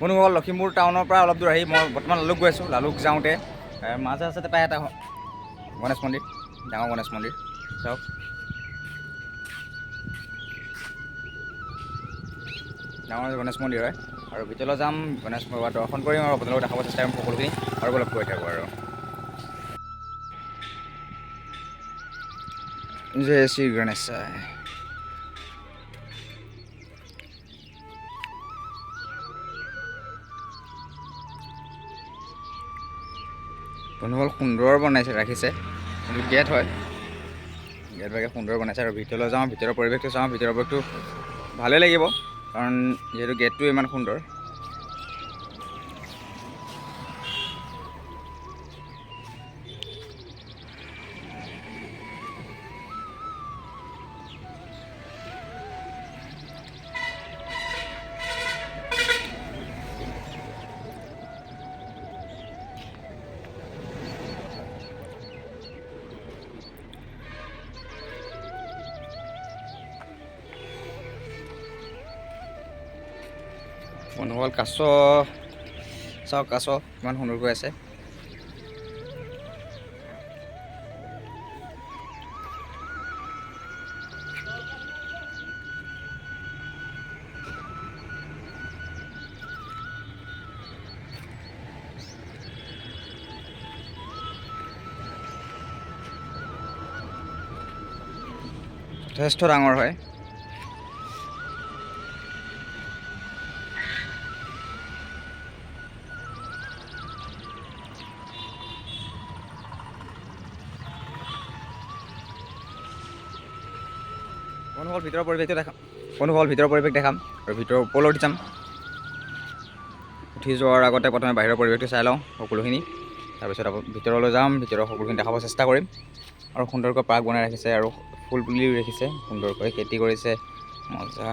বন্ধুসকল লখিমপুৰ টাউনৰ পৰা অলপ দূৰ আহি মই বৰ্তমান লালুক গৈ আছোঁ। লালুক যাওঁতে মাজে ৰাস্তাতে পায় এটা গণেশ মন্দিৰ, ডাঙৰ গণেশ মন্দিৰ চাওক। ডাঙৰ গণেশ মন্দিৰ হয় আৰু ভিতৰলৈ যাম, গণেশ বাবা দৰ্শন কৰিম আৰু আপোনালোকক দেখাব চেষ্টা কৰিম সকলোখিনি আৰু অলপ গৈ থাকোঁ আৰু জয় শ্ৰী গণেশায়। বন্ধুসকল সুন্দৰ বনাইছে, ৰাখিছে, কিন্তু গেট হয়, গেটভাগে সুন্দৰ বনাইছে। আৰু ভিতৰলৈ যাওঁ, ভিতৰৰ পৰিৱেশটো চাওঁ। ভিতৰৰ পৰিৱেশটো ভালেই লাগিব কাৰণ যিহেতু গেটটো ইমান সুন্দৰ। বন্ধুসকল কাছ চাওক, কাছ ইমান সুন্দৰকৈ আছে। যথেষ্ট ডাঙৰ হয়। বন্ধুসকল ভিতৰৰ পৰিৱেশটো দেখাম, বন্ধুসকল ভিতৰৰ পৰিৱেশ দেখাম আৰু ভিতৰৰ ওপৰলৈ উঠি যাম। উঠি যোৱাৰ আগতে প্ৰথমে বাহিৰৰ পৰিৱেশটো চাই লওঁ সকলোখিনি, তাৰপিছত আকৌ ভিতৰলৈ যাম, ভিতৰৰ সকলোখিনি দেখাব চেষ্টা কৰিম। আৰু সুন্দৰকৈ পাৰ্ক বনাই ৰাখিছে আৰু ফুল পুলিও ৰাখিছে, সুন্দৰকৈ খেতি কৰিছে, মজা।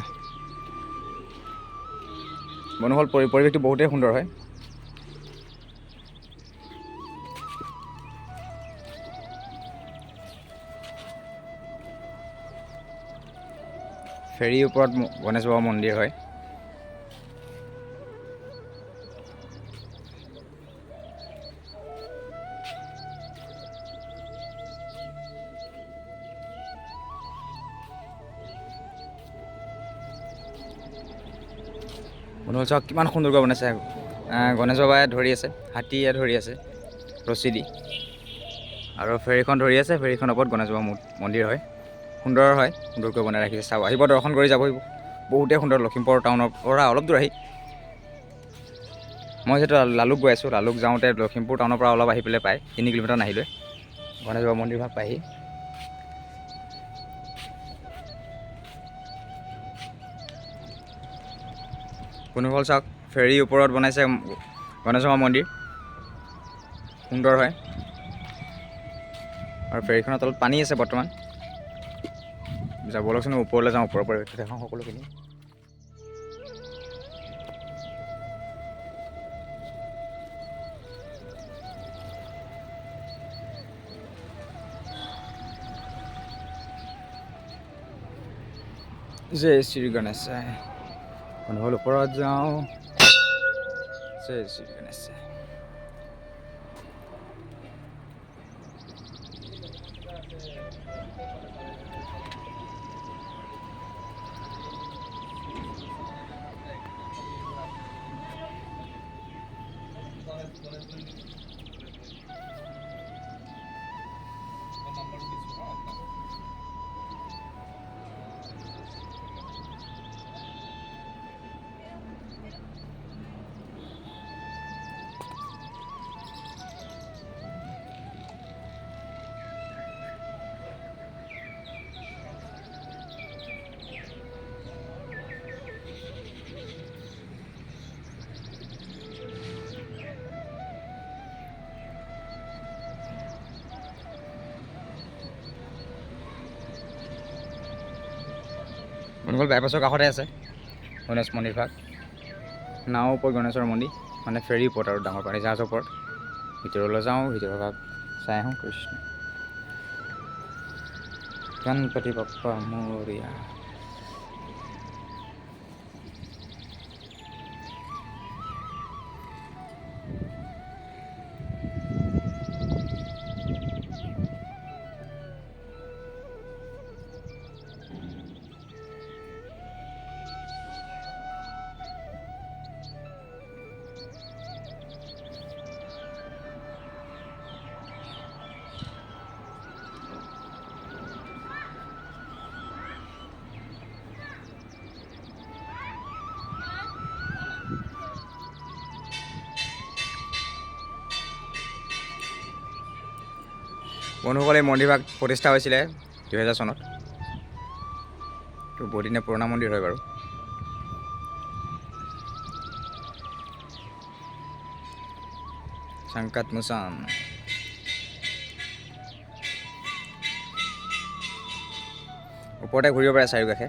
বন্ধুসকল পৰিৱেশটো বহুতেই সুন্দৰ হয়। ফেৰীৰ ওপৰত গণেশ বাবা মন্দিৰ হয়। বন্ধুসকল চাওক কিমান সুন্দৰকৈ বনাইছে। গণেশ বাবাই ধৰি আছে, হাতীয়ে ধৰি আছে ৰছী দি, আৰু ফেৰীখন ধৰি আছে। ফেৰীখনৰ ওপৰত গণেশ বাবা মন্দিৰ হয়, সুন্দৰ হয়, সুন্দৰকৈ বনাই ৰাখিছে। চাব, আহিব, দৰ্শন কৰি যাব। বহুতেই সুন্দৰ। লখিমপুৰ টাউনৰ পৰা অলপ দূৰ আহি, মই যিহেতু লালুক গৈ আছোঁ, লালুক যাওঁতে লখিমপুৰ টাউনৰ পৰা অলপ আহি পেলাই পায়, 3 কিলোমিটাৰ নাহিলৈ গণেশ বাবা মন্দিৰ ভাগ পায়হি। বন্ধুসকল চাওক, ফেৰীৰ ওপৰত বনাইছে গণেশ বাবা মন্দিৰ, সুন্দৰ হয়। আৰু ফেৰীখনৰ তলত পানী আছে বৰ্তমান। যাব লগচোন ওপৰলৈ যাওঁ, ওপৰৰ পৰিৱেশটো দেখাওঁ সকলোখিনি। জয় শ্ৰী গণেশায়। বন্ধুসকল ওপৰত যাওঁ। জয় শ্ৰী গণেশায়। বন্ধুসকল বাইপাছৰ কাষতে আছে গণেশ মন্দিৰ ভাগ। নাৱৰ ওপৰত গণেশৰ মন্দিৰ, মানে ফেৰীৰ ওপৰত আৰু ডাঙৰ পানী জাহাজৰ ওপৰত। ভিতৰলৈ যাওঁ, ভিতৰৰ ভাগ চাই আহোঁ। কৃষ্ণ গণপতি বাপ্পা মোৰয়া। বন্ধুসকলে এই মন্দিৰভাগ প্ৰতিষ্ঠা হৈছিলে 2000 চনত। এইটো বহুত দিনীয়া পুৰণা মন্দিৰ হয় বাৰু। চাংকাত মুছান ওপৰতে ঘূৰিব পাৰে চাৰিওকাষে।